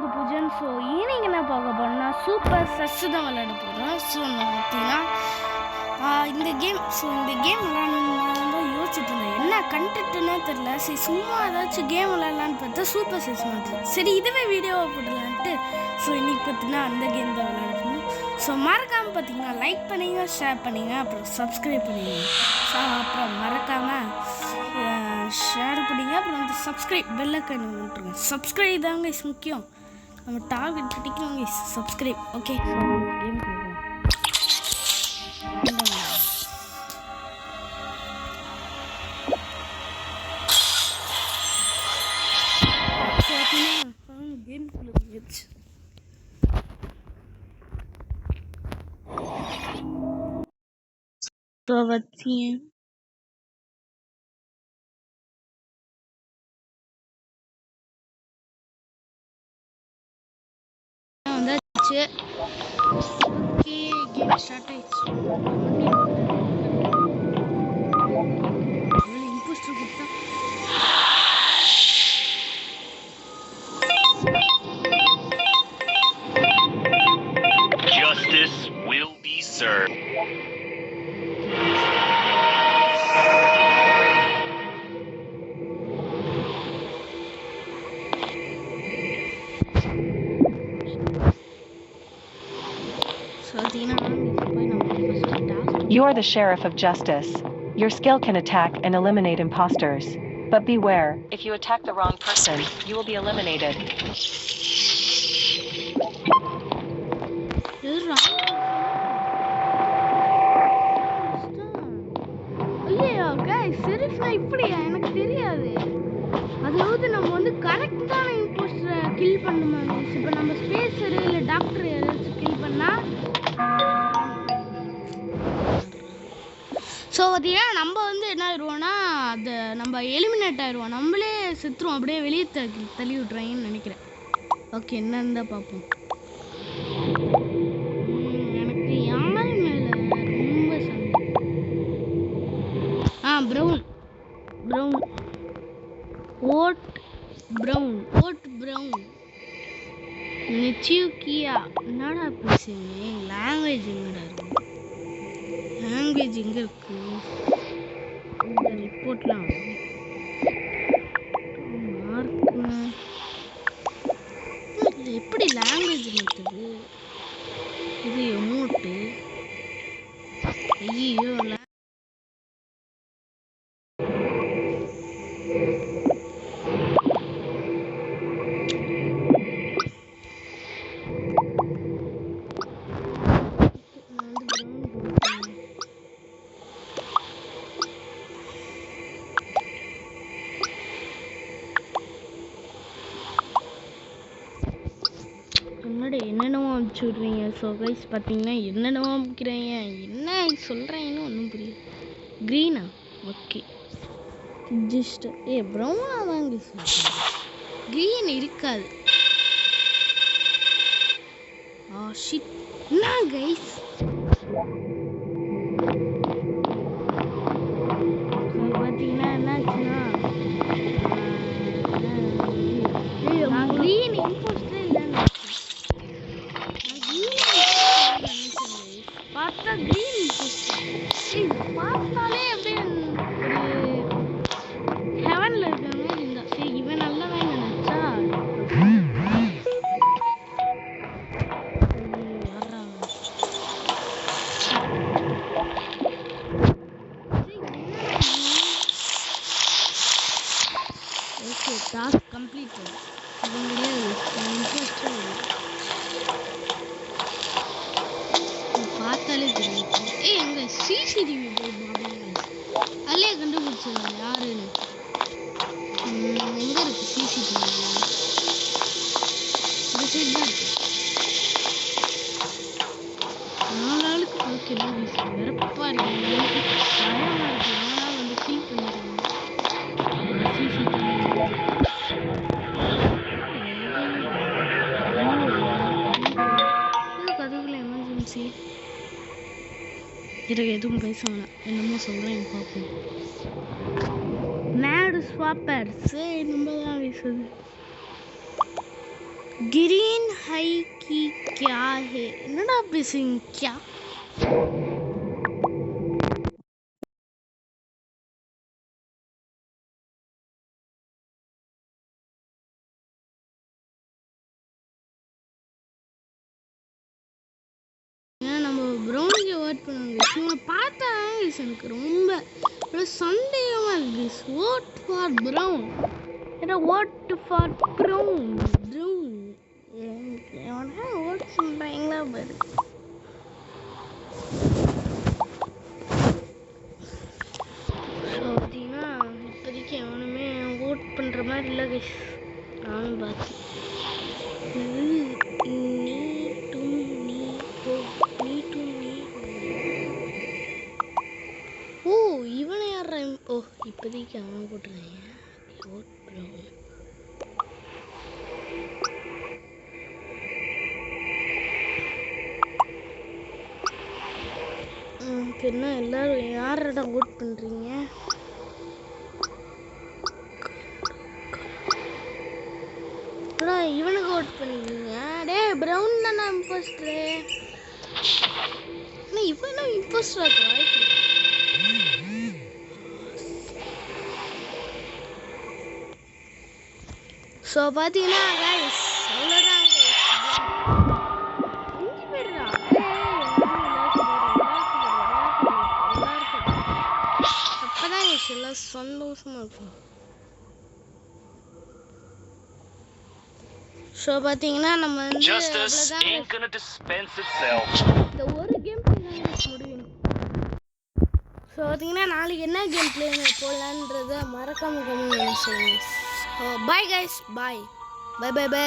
எல்லாத்துக்கும் Poojan. So evening என்ன பார்க்க போகிறோம்னா சூப்பர் சக்ஸ் தான் விளையாட போகிறோம். ஸோ பார்த்தீங்கன்னா இந்த கேம் விளையாடணும் யோசிச்சுட்டு இருந்தேன், என்ன கண்டென்ட்னே தெரில. சரி சும்மா ஏதாச்சும் கேம் விளையாடலான்னு பார்த்தா சூப்பர் சக்ஸ் மாதிரி சரி இதுவே வீடியோவை போடலான்ட்டு. ஸோ இன்றைக்கி பார்த்தீங்கன்னா அந்த கேம் தான் விளையாடணும். ஸோ மறக்காமல் பார்த்தீங்கன்னா லைக் பண்ணிங்க, ஷேர் பண்ணிங்க, அப்புறம் சப்ஸ்கிரைப் பண்ணிங்க. அப்புறம் மறக்காமல் ஷேர் பண்ணிங்க, அப்புறம் வந்து சப்ஸ்கிரைப் பெல் ஐக்கான் விட்டுருங்க. சப்ஸ்கிரைப் தாங்க இஸ் முக்கியம், நம்ம டார்கெட் பிடிக்கணும் இஸ் சப்ஸ்கிரைப். ஓகே கேம் போவோம். கேம்குள்ளே போயிடுச்சு. ஸோ வச்சிங்க வந்தாச்சு. ஓகே கேம் ஸ்டார்ட் ஆயிடுச்சு. இம்போஸ்டர் கொடுத்தா justice will be served. You are the sheriff of justice. Your skill can attack and eliminate imposters. But beware, if you attack the wrong person, you will be eliminated. இப்படியா எனக்கு தெரியாது. அதாவது நம்ம வந்து கரெக்டான இம்போஸ்டரை kill பண்ணுமா. இப்போ நம்ம ஸ்பேசரு இல்லை டாக்டர் யாராச்சும் கில் பண்ணால் ஸோ பார்த்தீங்கன்னா நம்ம வந்து என்ன ஆயிடுவோம்னா அது நம்ம எலிமினேட் ஆயிடுவோம், நம்மளே செத்துருவோம், அப்படியே வெளியே தள்ளி விட்றாங்கன்னு நினைக்கிறேன். ஓகே என்னன்னு தான் பார்ப்போம். எனக்கு யார் மேலே ரொம்ப சந்தேகம். ப்ரௌன் ஓட் ப்ரௌன் நிச்சியூக்கியா. என்னடா பேசுங்க, லாங்குவேஜ் எங்கடா இருக்கு? லாங்குவேஜ் எங்கே இருக்கு? இந்த ரிப்போர்ட்லாம் மார்க்குங்க எப்படி லாங்குவேஜ் இருக்குது? இது எமோட்டு. ஐயோ என்னென்னவோ அனுப்பிச்சி விட்றீங்க. ஸோ கைஸ் பார்த்தீங்கன்னா என்னென்னவோ அனுப்பிக்கிறீங்க, என்ன சொல்கிறீங்கன்னு ஒன்றும் புரியல. க்ரீனா? ஓகே ஜஸ்ட் ப்ரௌனா வாங்கி சொல்கிறேன், க்ரீன் இருக்காது. ஷிட் என்ன கைஸ்? பார்த்தீங்கன்னா என்னாச்சுன்னா க்ரீன் இம்போஸ்டே இல்லைன்னு பார்த்தா க்ரீன் இம்போஸ்டர் பார்த்தாலே அப்படியே ஒரு ஹெவனில் இருக்கிற மாதிரி இருந்தா. சரி இவன் நல்லவன் நினச்சா ஓகே டாஸ்க் கம்ப்ளீட் பார்த்தாலே தெரியும். எங்க சிசிடிவி போய் அதிலே கண்டுபிடிச்சிடலாம் யாருன்னு. எங்க இருக்கு சிசிடிவி? இந்த சைட் தான் இருக்கு. 4 ஆளுக்கு ஓகே வெறுப்பா இருக்கு. அதனால் வந்து ஃபீல் பண்ணிடுறாங்க சிசிடிவி. கதவுல எமர்ஜென்சி இருக்கு, எதுவும் பேச வேணாம், என்னமோ சொல்கிறேன் பார்ப்போம். மேடு ஸ்வாப்பர் சரி நம்ம தான் பேசுது. ग्रीन हाई की क्या है என்னடா பேசுறீங்க क्या நம்ம ப்ரௌனுக்கு ஓட் பண்ணுவாங்க இவனை பார்த்தா எனக்கு ரொம்ப சந்தேகமா இருக்கு ஓட் ஃபார் ப்ரௌன் ஏன்னா ஓட் ஃபார் ப்ரௌன் ப்ரௌன் எவனா ஓட் பண்ணுறாங்களா பாரு ஸோ பார்த்தீங்கன்னா இப்போதைக்கு எவனுமே ஓட் பண்ணுற மாதிரி இல்லை கைஸ் நானும் பார்த்தேன் ஓ இவனை யாரா ஓ இப்போதைக்கு அவன் போட்டுருந்தேன் என்ன எல்லாரும் யாரடா ஓட் பண்றீங்க இவனுக்கு ஓட் பண்ணுவீங்க டே ப்ரௌன் தானே இம்போஸ்டரு இவனும் இம்போஸ்டர் ஸோ பார்த்தீங்கன்னா கைஸ் அவ்வளோதான் அப்போதான் எல்லாம் சந்தோஷமா இருக்கும் ஸோ பார்த்தீங்கன்னா நம்ம வந்து Justice ain't gonna dispense itself. இந்த ஒரு கேம் முடியும் ஸோ பார்த்தீங்கன்னா நாளைக்கு என்ன கேம் பிளே போடலான்றத மறக்காம கமெண்ட் சொல்லுங்க so bye guys bye bye bye by